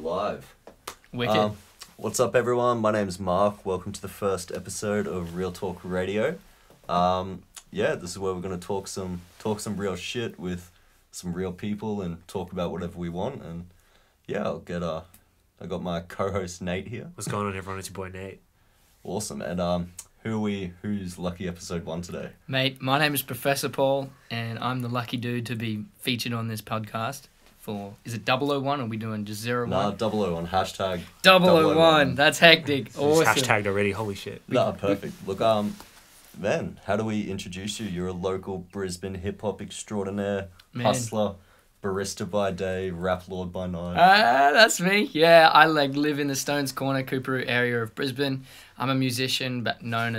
live. Wicked. What's up, everyone? My name's Mark. Welcome to the first episode of Real Talk Radio. This is where we're gonna talk some real shit with some real people and talk about whatever we want. And yeah, I got my co-host Nate here. What's going on, everyone? It's your boy Nate. Awesome. And who's lucky episode 1 today? Mate, my name is Professor Paul, and I'm the lucky dude to be featured on this podcast for, is it 001 or are we doing just 01? Nah, 001, hashtag 001. That's hectic. Awesome. It's hashtagged already, holy shit. Nah, perfect. Look, man, how do we introduce you? You're a local Brisbane hip-hop extraordinaire, hustler, barista by day, rap lord by night. That's me. Yeah, I live in the Stones Corner, Coorparoo area of Brisbane. I'm a musician, but known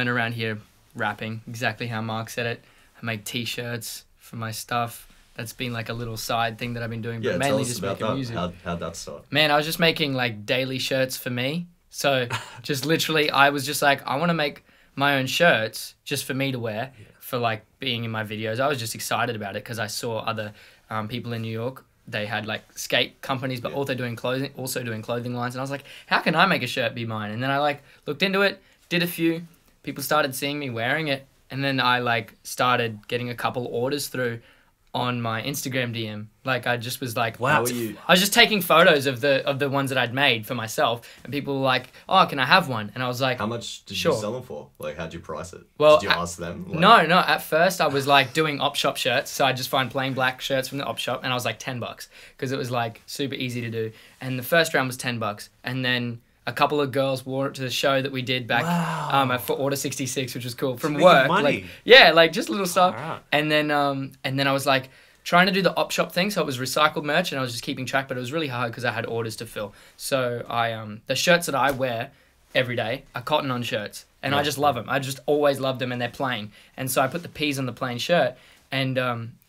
around here rapping, exactly how Mark said it. I make t-shirts for my stuff. That's been like a little side thing that I've been doing, but mainly just making music. How'd that start? Man, I was just making like daily shirts for me. So just literally, I was just like, I want to make my own shirts just for me to wear for like being in my videos. I was just excited about it because I saw other people in New York. They had like skate companies, but also doing clothing lines. And I was like, how can I make a shirt be mine? And then I like looked into it, did a few. People started seeing me wearing it. And then I like started getting a couple orders through on my Instagram DM. Like I just was like, wow. I was just taking photos of the ones that I'd made for myself, and people were like, oh, can I have one? And I was like, how much did sure. you sell them for? Like, how'd you price it? Well, did you ask them? Like... No. At first, I was like doing op shop shirts, so I just find plain black shirts from the op shop, and I was like $10 because it was like super easy to do. And the first round was $10, and then a couple of girls wore it to the show that we did back for Order 66, which was cool from work. Money. Like just little stuff. Right. And then I was like trying to do the op shop thing, so it was recycled merch, and I was just keeping track, but it was really hard because I had orders to fill. So the shirts that I wear every day are cotton on shirts, and I just love them. I just always loved them, and they're plain. And so I put the P's on the plain shirt, and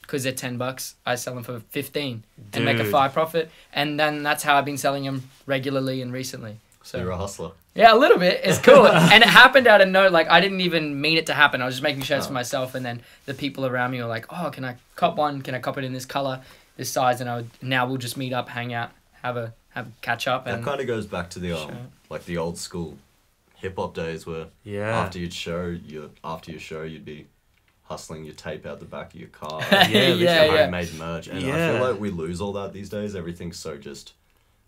because they're $10, I sell them for $15 and make a 5 profit, and then that's how I've been selling them regularly and recently. So you're a hustler. Yeah, a little bit. It's cool. And it happened out of nowhere. Like, I didn't even mean it to happen. I was just making shirts for myself, and then the people around me were like, oh, can I cop one? Can I cop it in this color, this size? And now we'll just meet up, hang out, have a catch up. And that kind of goes back to the like the old school hip hop days where after your show you'd be hustling your tape out the back of your car. Homemade merch. And I feel like we lose all that these days. Everything's so just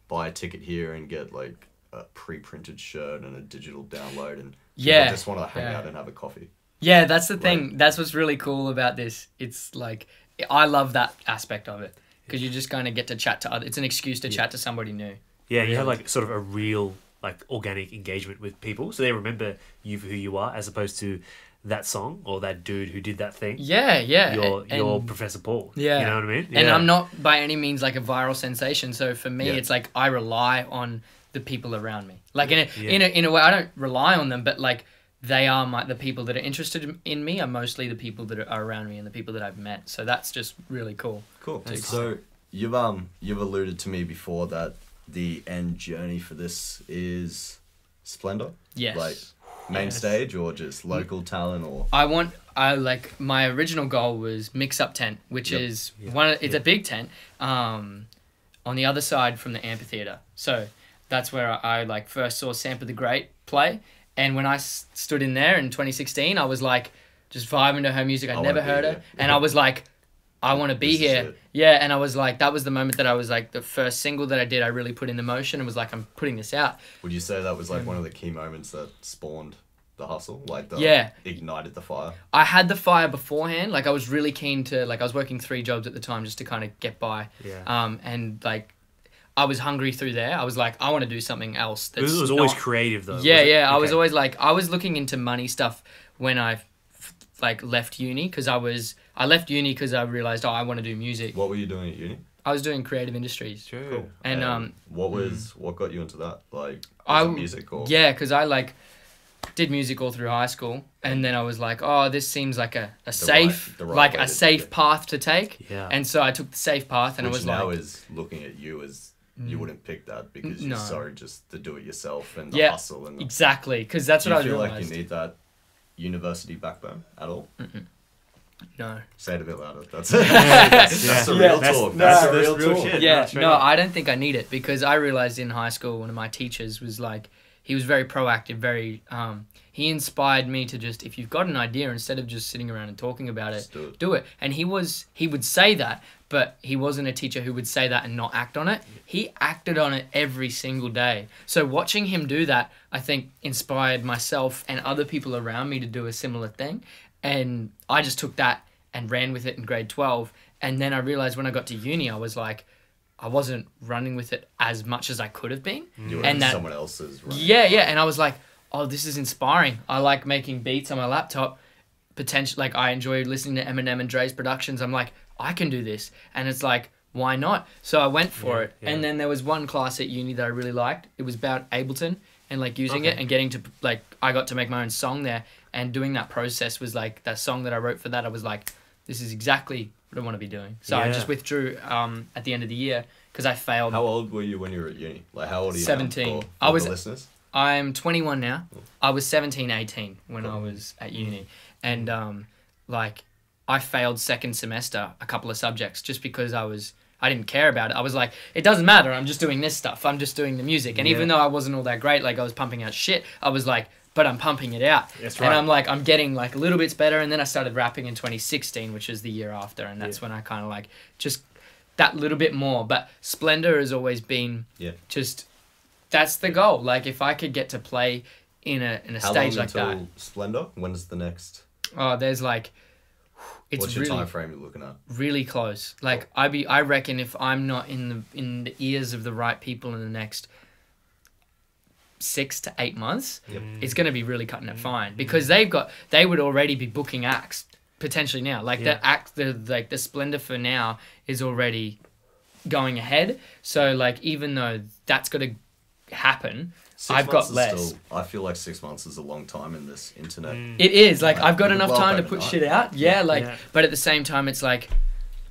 buy a ticket here and get like a pre-printed shirt and a digital download, and people just want to hang out and have a coffee. Yeah, that's the thing. That's what's really cool about this. It's like, I love that aspect of it because you just kind of get to chat to it's an excuse to chat to somebody new. Yeah, you have like sort of a real like organic engagement with people, so they remember you for who you are, as opposed to that song or that dude who did that thing. You're Professor Paul. Yeah. You know what I mean? And I'm not by any means like a viral sensation, so for me it's like I rely on the people around me. Like in a way, I don't rely on them, but like they are the people that are interested in me are mostly the people that are around me and the people that I've met. So that's just really cool. Cool. So you've alluded to me before that the end journey for this is Splendor. Yes. Like main stage or just local talent or my original goal was Mix Up Tent, which is it's a big tent on the other side from the amphitheater. So that's where I like first saw Sampa the Great play, and when I stood in there in 2016, I was like just vibing to her music. I'd never heard her, and I was like, I want to be here. Yeah, and I was like, that was the moment that I was like, the first single that I did, I really put into motion and was like, I'm putting this out. Would you say that was like one of the key moments that spawned the hustle, like ignited the fire? I had the fire beforehand. Like I was really keen to, like I was working 3 jobs at the time just to kind of get by. And like I was hungry through there. I was like, I want to do something else. It was always creative though. I was always like, I was looking into money stuff when I left uni, because I left uni because I realized, I want to do music. What were you doing at uni? I was doing creative industries. Sure. Cool. And what got you into that? Like music or? Yeah, because I did music all through high school, and then I was like, oh, this seems like a safe path to take. Yeah. And so I took the safe path, and which I was now is looking at you as you wouldn't pick that because you're sorry just to do it yourself and the hustle and exactly, because that's what I was realized. like you need that university backbone at all? No. Say it a bit louder. That's the real talk. That's the real talk. Shit. Yeah, no, I don't think I need it, because I realized in high school, one of my teachers was like, he was very proactive, very, he inspired me to just, if you've got an idea, instead of just sitting around and talking about it, do it. And he would say that, but he wasn't a teacher who would say that and not act on it. He acted on it every single day. So watching him do that, I think, inspired myself and other people around me to do a similar thing. And I just took that and ran with it in grade 12. And then I realized when I got to uni, I was like, I wasn't running with it as much as I could have been. You were and someone else's running. Yeah. And I was like, oh, this is inspiring. I like making beats on my laptop. Like, I enjoy listening to Eminem and Dre's productions. I'm like, I can do this. And it's like, why not? So I went for it. Yeah. And then there was one class at uni that I really liked. It was about Ableton and like using it and getting to, like, I got to make my own song there. And doing that process was like, that song that I wrote for that, I was like, this is exactly what I want to be doing. So I just withdrew at the end of the year because I failed. How old were you when you were at uni? Like, how old are you 17. now for the listeners? I'm 21 now. I was 17, 18 when I was at uni. And like, I failed second semester a couple of subjects just because I didn't care about it. I was like, it doesn't matter. I'm just doing this stuff. I'm just doing the music. And even though I wasn't all that great, like I was pumping out shit, I was like, but I'm pumping it out. That's right. And I'm like, I'm getting like a little bits better. And then I started rapping in 2016, which is the year after. And that's when I kind of like just that little bit more. But Splendor has always been just, that's the goal. Like if I could get to play in a stage like that. How long until Splendor? When's the next? Oh, there's like, it's what's your really, time frame you're looking at? Really close. Like I reckon if I'm not in the ears of the right people in the next 6 to 8 months, it's going to be really cutting it fine, because they would already be booking acts potentially now. Like the Splendor for now is already going ahead. So like, even though that's going to happen, I've got less. I feel like 6 months is a long time in this internet. It is. Like I've got enough time to put shit out. But at the same time, it's like,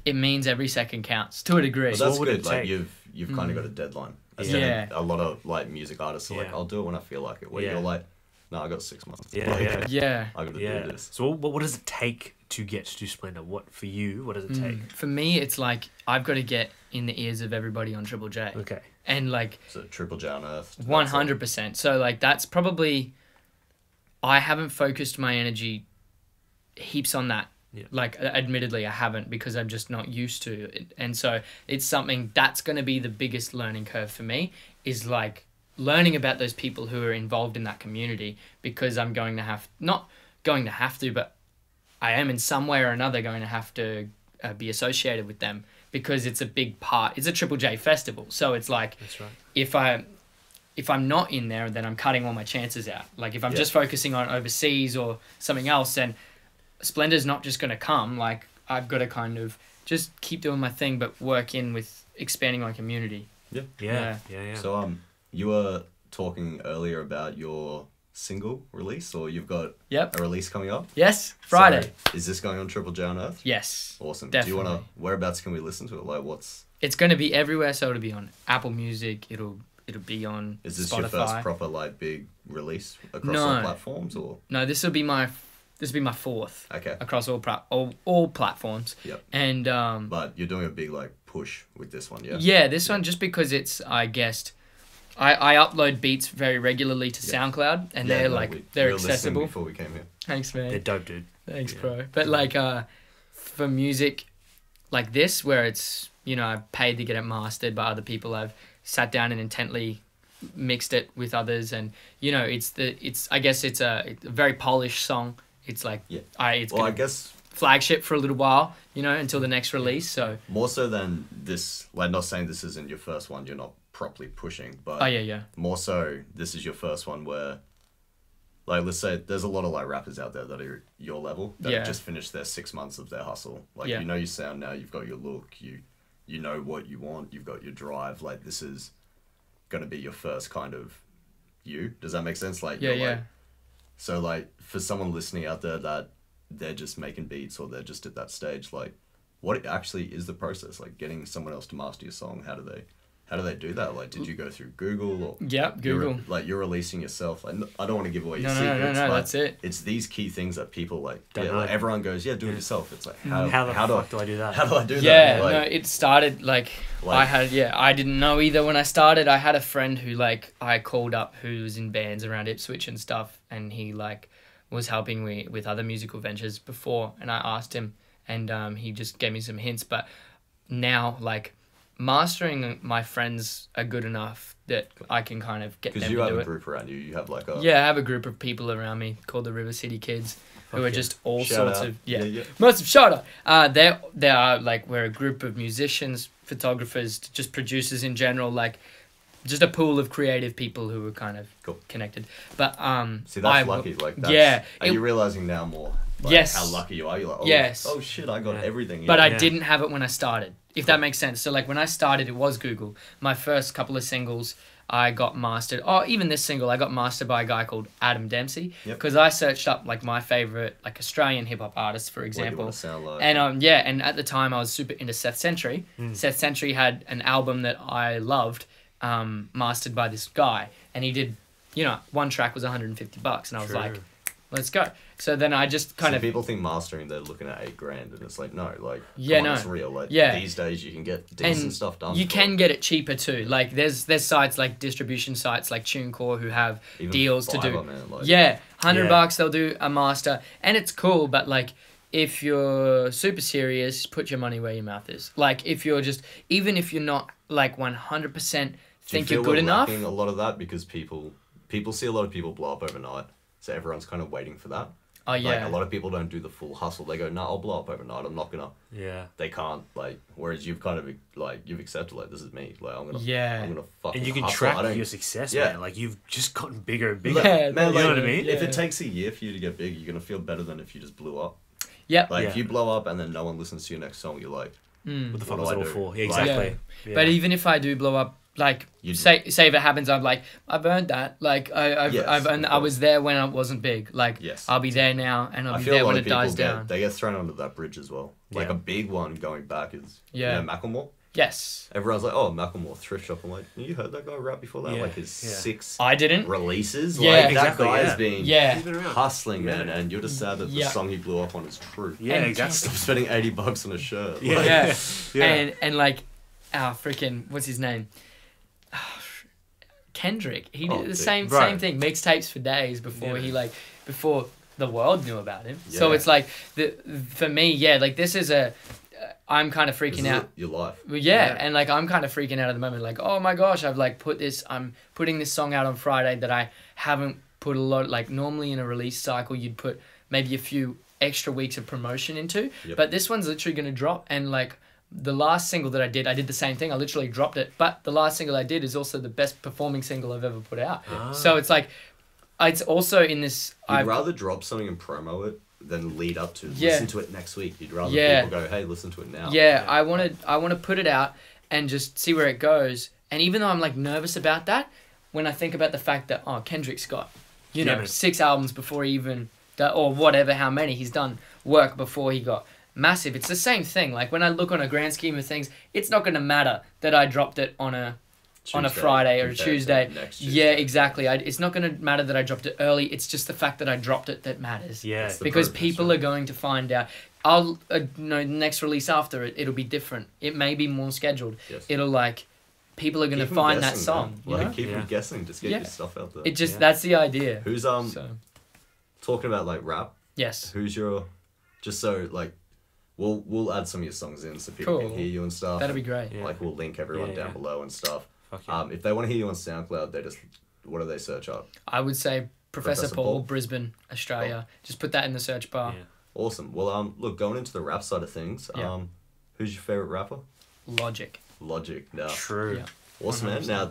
it means every second counts to a degree. Well, that's good. Like you've kind of got a deadline. A lot of like music artists are like, I'll do it when I feel like it. Where you're like, no, I got 6 months. I got to do this. So what does it take to get to Splendor? What does it take? For me, it's like I've got to get in the ears of everybody on Triple J. Okay. And like, so Triple J on Earth. 100%. So like, that's probably, I haven't focused my energy heaps on that. Yeah. Like, admittedly, I haven't, because I'm just not used to it. And so it's something that's going to be the biggest learning curve for me, is like learning about those people who are involved in that community, because I'm going to but I am in some way or another going to have to be associated with them, because it's a big part. It's a Triple J festival. So it's like, that's right. If I'm not in there, then I'm cutting all my chances out. Like if I'm just focusing on overseas or something else, then Splendor's not just going to come. Like I've got to kind of just keep doing my thing, but work in with expanding my community. Yeah. So you were talking earlier about your single release, or you've got a release coming up? Yes, Friday. So is this going on Triple J on Earth? Yes. Awesome. Definitely. Do you want to, whereabouts can we listen to it? Like It's going to be everywhere, so it'll be on Apple Music, it'll be on Spotify. Is this your first proper like big release across all platforms, or? No, this will be my fourth. Okay. Across all platforms. Yep. And but you're doing a big like push with this one, yeah? Yeah, this one, just because it's, I guessed, I upload beats very regularly to SoundCloud, and they're accessible. Before we came here. Thanks, man. They're dope, dude. Thanks, bro. But like for music like this, where it's, I've paid to get it mastered by other people, I've sat down and intently mixed it with others, and I guess it's a very polished song. It's like I guess flagship for a little while, until the next release. So more so than this, like, not saying this isn't your first one, you're not properly pushing, but more so this is your first one where, like, let's say there's a lot of like rappers out there that are your level that have just finished their 6 months of their hustle. Like you know your sound now, you've got your look, you know what you want, you've got your drive. Like this is gonna be your first kind of you. Does that make sense? Like so like for someone listening out there that they're just making beats or they're just at that stage, like what actually is the process? Like getting someone else to master your song, how How do they do that? Like, did you go through Google or? Yeah, Google. You're releasing yourself. Like, I don't want to give away your No, secrets. that's it. It's these key things that people like. Like everyone goes, do it yourself. It's like how the fuck do I do that? How do I do that? Yeah, like, no, it started like I didn't know either when I started. I had a friend who like I called up who was in bands around Ipswich and stuff, and he like was helping me with other musical ventures before, and I asked him, and he just gave me some hints. But now like. Mastering, my friends are good enough that I can kind of get them to do it. Because you have a group around you. You have like a... Yeah, I have a group of people around me called the River City Kids who are just all sorts of... Yeah. Massive shout out. They are like, we're a group of musicians, photographers, just producers in general, like just a pool of creative people who are kind of connected. But see, that's lucky. Like that's, are you realizing now more? Like, yes. How lucky you are. You're like, oh shit, I got everything. But I didn't have it when I started, if that makes sense. So like when I started, it was Google. My first couple of singles, I got mastered. Oh, even this single, I got mastered by a guy called Adam Dempsey. Because I searched up like my favorite like Australian hip hop artists, for example. What do you want to sound like? And and at the time I was super into Seth Century. Seth Century had an album that I loved, mastered by this guy, and he did, one track was $150, and I was like, let's go. So then I just kind of... people think mastering, they're looking at $8,000, and it's like, no, like, it's real. Like, these days you can get decent stuff done. You can get it cheaper too. Like, there's sites like distribution sites like TuneCore who have even deals to do. Man, like, $100 they'll do a master, and it's cool. But like, if you're super serious, put your money where your mouth is. Like, if you're just, even if you're not like 100% think you're good enough. A lot of that because people see a lot of people blow up overnight, so everyone's kind of waiting for that. Oh yeah. Like, a lot of people don't do the full hustle. They go, no, I'll blow up overnight. I'm not gonna. Yeah. They can't, like, whereas you've kind of like you've accepted, like, this is me. Like, I'm gonna fucking. And you can hustle. track your success, man. Like, you've just gotten bigger and bigger. Yeah, man, you know what I mean? If it takes a year for you to get big, you're gonna feel better than if you just blew up. Yep. Like, if you blow up and then no one listens to your next song, you're like, what the fuck was it all for? Yeah, exactly. Yeah. But even if I do blow up, like, say if it happens, I'm like, I've earned that. Like, I was there when I wasn't big. Like, I'll be there now, and I'll be there when it dies down. They get thrown under that bridge as well. Like, a big one going back is, Macklemore. Yes. Everyone's like, oh, Macklemore, Thrift Shop. I'm like, you heard that guy rap before that? Like, his 6 I didn't. releases? Yeah, like, exactly, that guy's been hustling, man, and you're just sad that the song he blew up on is true. Yeah, and exactly. Stop spending $80 on a shirt. Yeah. And like, freaking, what's his name? Kendrick. He did the same thing. Mixtapes for days before before the world knew about him. Yeah. So it's like, for me, like, this is I'm kind of freaking out. Your life. Yeah, and like, I'm kind of freaking out at the moment. Like, oh my gosh, I'm putting this song out on Friday that I haven't put a lot. Like, normally in a release cycle, you'd put maybe a few extra weeks of promotion into. Yep. But this one's literally going to drop, and like, the last single that I did the same thing. I literally dropped it, but the last single I did is also the best performing single I've ever put out. So it's like, it's also in this... You'd rather drop something and promo it than lead up to listen to it next week. You'd rather people go, hey, listen to it now. Yeah, I want to put it out and just see where it goes. And even though I'm like nervous about that, when I think about the fact that, Kendrick's got, 6 albums before he even... or whatever, how many he's done work before he got... massive. It's the same thing. Like, when I look on a grand scheme of things, it's not going to matter that I dropped it on a Friday or a Tuesday. Yeah, exactly. It's not going to matter that I dropped it early. It's just the fact that I dropped it that matters. Yeah, because people are going to find out. I'll next release after it'll be different. It may be more scheduled. Yes. It'll like, people are going to find that song. Like, keep them guessing. Just get your stuff out there. It just that's the idea. Who's talking about like rap? Yes. Who's your, just so like. We'll add some of your songs in so people can hear you and stuff. That'd be great. Like, we'll link everyone down below and stuff. Fuck yeah. If they want to hear you on SoundCloud, what do they search up? I would say Professor Paul, Brisbane, Australia. Just put that in the search bar. Yeah. Awesome. Well, look, going into the rap side of things, who's your favorite rapper? Logic. Now. True. Yeah. Awesome, 100%. Man. Now,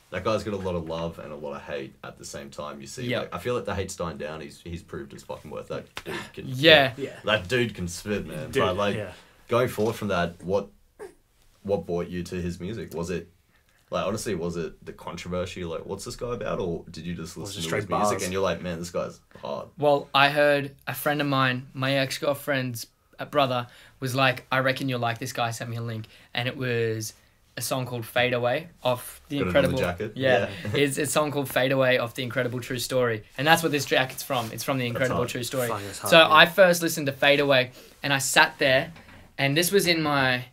that guy's got a lot of love and a lot of hate at the same time. You see, like, I feel like the hate's dying down. He's proved his fucking worth. That dude can, that dude can spit, man. Dude, but like, going forward from that, what brought you to his music? Was it, like, honestly, was it the controversy? Like, what's this guy about, or did you just listen to his music and you're like, man, this guy's hard? Well, I heard a friend of mine, my ex-girlfriend's brother, was like, I reckon you'll like this guy. Sent me a link, and it was a song called Fade Away off the incredible jacket. Yeah. It's a song called Fade Away off the Incredible True Story. And that's what this jacket's from. It's from the Incredible True Story. I first listened to Fade Away and I sat there, and this was in my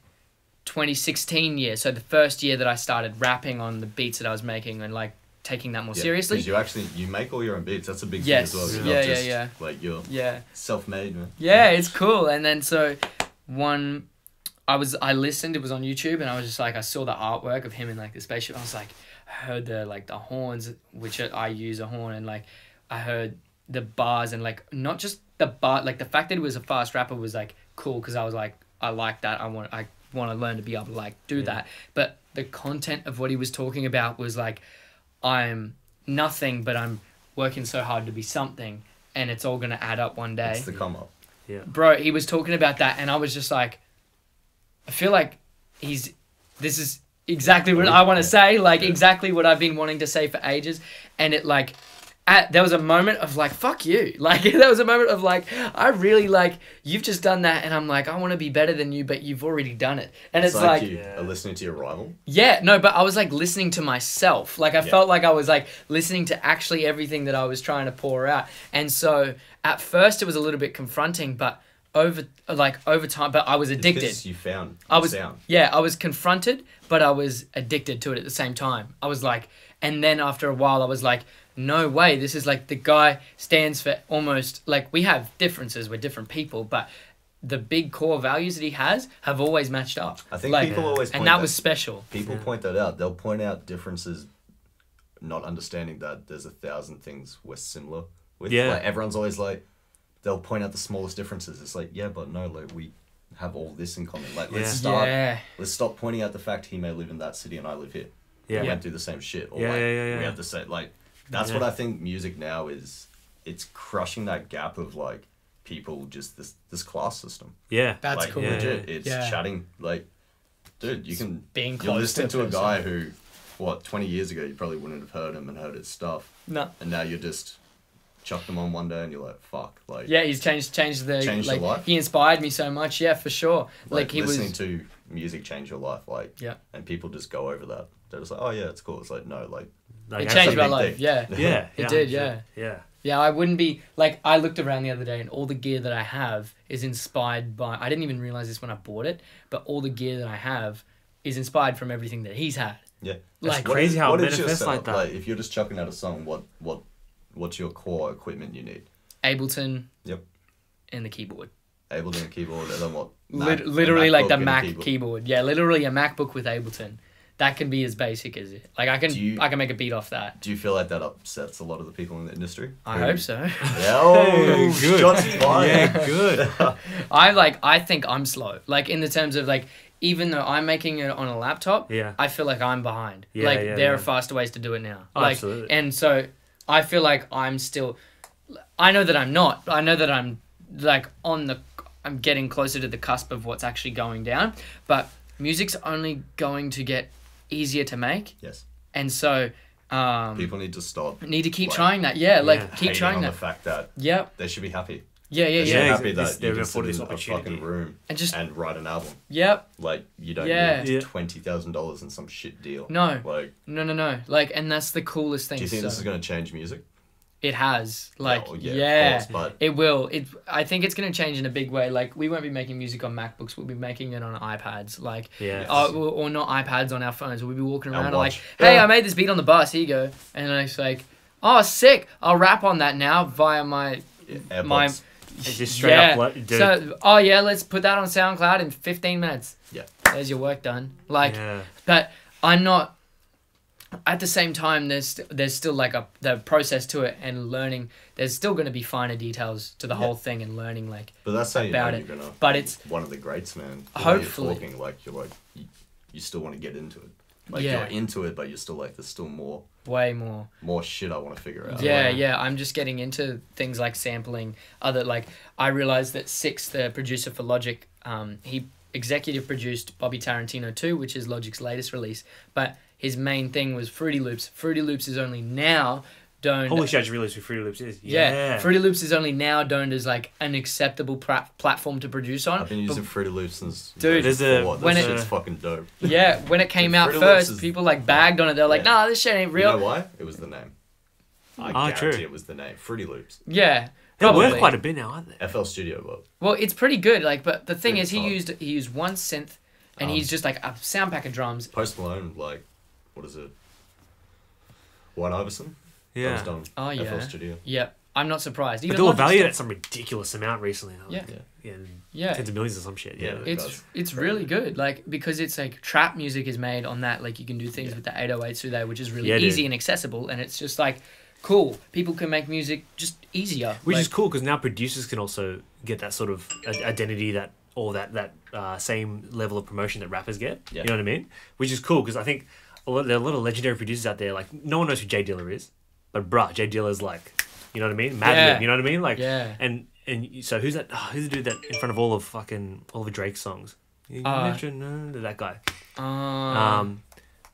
2016 year. So the first year that I started rapping on the beats that I was making and like taking that more seriously. Because you make all your own beats. That's a big thing as well. You're like you're self-made, man. Yeah, it's cool. And then so I listened, it was on YouTube, and I was just like, I saw the artwork of him in like the spaceship. I was like, I heard the horns, which I use a horn, and like I heard the bars, and like not just the bar, like the fact that he was a fast rapper was like cool, because I was like, I like that. I want to learn to be able to like do that. But the content of what he was talking about was like, I'm nothing, but I'm working so hard to be something, and it's all gonna add up one day. It's the come up. Yeah, bro, he was talking about that, and I was just like, I feel like this is exactly what I want to say, like exactly what I've been wanting to say for ages, and it like, there was a moment of like, fuck you, like there was a moment of like, I really like, you've just done that, and I'm like, I want to be better than you, but you've already done it, and it's like you are listening to your rival. Yeah, no, but I was like listening to myself, like I felt like I was like listening to actually everything that I was trying to pour out, and so at first it was a little bit confronting, but over time, but I was addicted. Because you found sound. Yeah, I was confronted, but I was addicted to it at the same time. I was like, and then after a while, I was like, no way, this is like, the guy stands for almost, like, we have differences, we're different people, but the big core values that he has have always matched up. I think people always point and that was special. People point that out. They'll point out differences, not understanding that there's 1,000 things we're similar with. Yeah. Like, everyone's always like, they'll point out the smallest differences. It's like, yeah, but no, like, we have all this in common. Like, let's stop pointing out the fact he may live in that city and I live here. Yeah. We went through the same shit. Or we have the same, like, that's what I think music now is. It's crushing that gap of, like, people, just this class system. Yeah. That's like, cool. Legit. It's chatting, like, dude, you're listening to a person. guy who, 20 years ago, you probably wouldn't have heard him and heard his stuff. No. And now you're just chuck them on one day and you're like, fuck. Like, yeah, he's changed your life. He inspired me so much, yeah, for sure. Like he listening to music change your life, like, and people just go over that. They're just like, oh yeah, it's cool. It's like, no, like it changed my life. Yeah. Yeah. It did, yeah. Yeah. Yeah, I wouldn't be, like, I looked around the other day and all the gear that I have is inspired by, I didn't even realize this when I bought it, but all the gear that I have is inspired from everything that he's had. Yeah. Like, it's crazy how it manifests like that. Like, if you're just chucking out a song, what's your core equipment you need? Ableton. Yep. And the keyboard. Ableton and keyboard, and then what? Literally like the Mac keyboard. Yeah, literally a MacBook with Ableton. That can be as basic as it. Like I can make a beat off that. Do you feel like that upsets a lot of the people in the industry? I hope so. Yeah, oh, good. Shots fired. Yeah, good. I think I'm slow. Like in the terms of like, even though I'm making it on a laptop, I feel like I'm behind. Yeah, like there are faster ways to do it now. Oh, like, absolutely. And so I feel like I'm still. I know that I'm not. I know that I'm like I'm getting closer to the cusp of what's actually going down. But music's only going to get easier to make. Yes. And so people need to stop. Need to keep trying that. Yeah, like keep trying that. The fact that they should be happy. Yeah. They should be happy that you can sit in a fucking room and write an album. Yep. Like you don't need $20,000 in some shit deal. No. Like no. Like, and that's the coolest thing. Do you think this is going to change music? It has, like, of course, but it will. I think it's going to change in a big way. Like, we won't be making music on MacBooks. We'll be making it on iPads, like, or not iPads on our phones. We'll be walking around and like, hey, I made this beat on the bus. Here you go. And then it's like, oh, sick. I'll rap on that now via my AirPods. Just straight up. So, let's put that on SoundCloud in 15 minutes. Yeah. There's your work done. Like, but I'm not. At the same time, there's still like the process to it and learning. There's still going to be finer details to the whole thing and learning like. But that's how about you're gonna. But it's one of the greats, man. Hopefully, you're like you still want to get into it. Like you're into it, but you're still like there's still more. Way more shit I want to figure out. Yeah. I'm just getting into things like sampling. I realized that Six, the producer for Logic, he executive produced Bobby Tarantino 2, which is Logic's latest release, but his main thing was Fruity Loops. Fruity Loops is only now donned. Holy shit, I just realized who Fruity Loops is. Yeah. Fruity Loops is only now donned as like an acceptable platform to produce on. I've been using Fruity Loops since. Dude, shit's fucking dope. Yeah, when it came out first, people like bagged on it. They're like, nah, this shit ain't real. You know why? It was the name. I guarantee it was the name. Fruity Loops. Yeah. They're worth quite a bit now, aren't they? FL Studio, Bob. Well, it's pretty good. Like, but the thing is, he used one synth, and he's just like a sound pack of drums. Post Malone, like, what is it? White Iverson. Yeah. That was done. FL Studio. Yep. I'm not surprised. But they were valued at some ridiculous amount recently. Yeah. Tens of millions or some shit. Yeah. It's really good. Like, because it's like trap music is made on that. Like, you can do things with the 808s through there, which is really easy and accessible. And it's just like, cool. People can make music just easier. Which is cool because now producers can also get that sort of identity that same level of promotion that rappers get. Yeah. You know what I mean? Which is cool because I think there are a lot of legendary producers out there. Like, no one knows who Jay Dilla is, but Jay Dilla's like, you know what I mean? Madlib, you know what I mean? Like, and so who's that? Oh, who's the dude that in front of all of Drake's songs? That guy.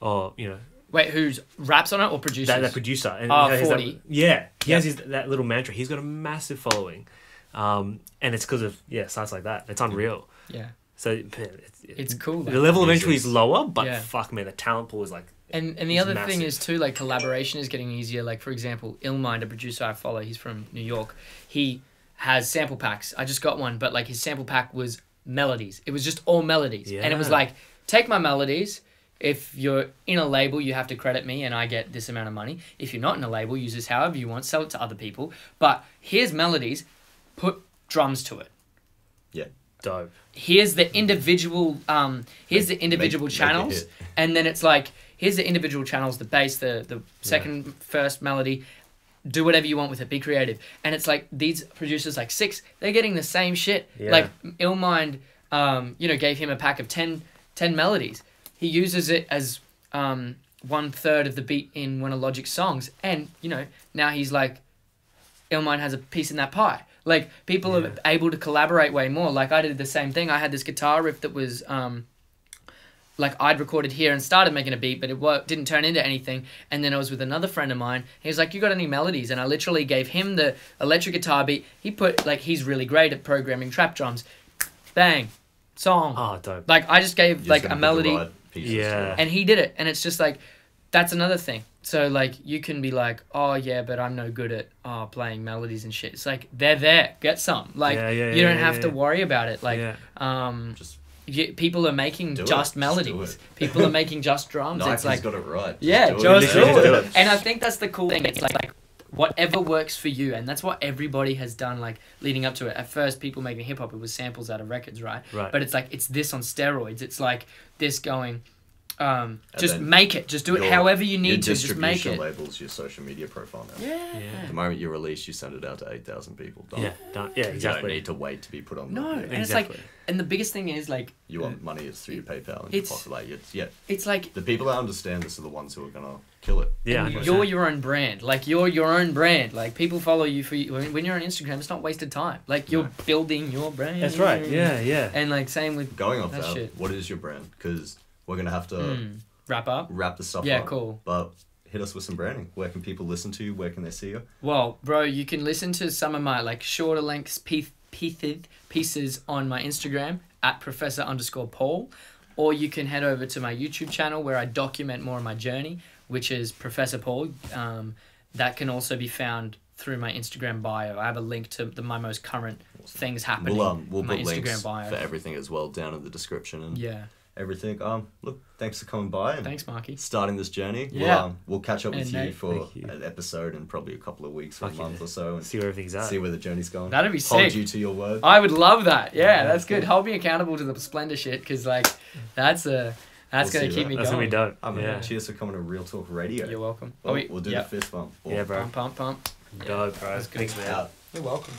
Or you know. Wait, who's raps on it or produces? That producer. And 40. He has that little mantra. He's got a massive following, and it's because of sites like that. It's unreal. Yeah. So it's cool. The level of entry is lower, but fuck man, the talent pool is like. And the other thing is too, like, collaboration is getting easier. Like, for example, Illmind, a producer I follow, he's from New York. He has sample packs. I just got one, but like his sample pack was melodies. It was just all melodies, and it was like, take my melodies. If you're in a label, you have to credit me and I get this amount of money. If you're not in a label, use this however you want, sell it to other people. But here's melodies, put drums to it. Yeah. Dope. Here's the individual channels. And then it's like, here's the individual channels, the bass, the second, first melody. Do whatever you want with it. Be creative. And it's like these producers, like Six, they're getting the same shit. Yeah. Like Illmind, gave him a pack of 10 melodies. He uses it as 1/3 of the beat in one of Logic's songs. And, now he's like, Illmind has a piece in that pie. Like, people are able to collaborate way more. Like, I did the same thing. I had this guitar riff that was, I'd recorded here and started making a beat, but it didn't turn into anything. And then I was with another friend of mine. He was like, you got any melodies? And I literally gave him the electric guitar beat. He put, he's really great at programming trap drums. Bang. Song. Oh, dope. Like, I just gave, a melody. Yeah. And he did it. And it's just like, that's another thing. So, you can be like, oh, yeah, but I'm no good at playing melodies and shit. It's like, they're there. Get some. You don't have to worry about it. People are making just melodies. People are making just drums. Nike's got it right. Just do it. And I think that's the cool thing. It's like whatever works for you. And that's what everybody has done, leading up to it. At first, people making hip-hop, it was samples out of records, right? But it's it's this on steroids. It's like this going... just make it. Just do it however you need to. Just make it. Your distribution labels your social media profile now. Yeah. The moment you release, you send it out to 8,000 people. Done. Yeah, done. Yeah, exactly. You don't need to wait to be put on. No, and it's and the biggest thing is you want money, it's through your PayPal and your pocket. It's like the people that understand this are the ones who are gonna kill it. Yeah, you're your own brand. You're your own brand. People follow you when you're on Instagram. It's not wasted time. You're building your brand. That's right. Yeah. And same with going off that shit. What is your brand? Because we're gonna have to. Wrap the stuff up. Yeah, cool. But hit us with some branding. Where can people listen to you? Where can they see you? Well, bro, you can listen to some of my shorter length pieces on my Instagram at Professor_Paul, or you can head over to my YouTube channel where I document more of my journey, which is Professor Paul. That can also be found through my Instagram bio. I have a link to my most current things happening. We'll my put Instagram links bio for everything as well down in the description and everything. Look, thanks for coming by and thanks, Marky. Starting this journey. Yeah. We'll catch up with you for an episode in probably a couple of weeks or a month or so and see where everything's at. See where the journey's going. That'd be sick. Hold you to your word. I would love that. Yeah, that's good. Hold me accountable to the Splendor shit because that's gonna keep me going. That's gonna be dope. Cheers for coming to Real Talk Radio. You're welcome. We'll do the fist bump. Yeah, bro. Pump. Dope, bro. Thanks, man. You're welcome.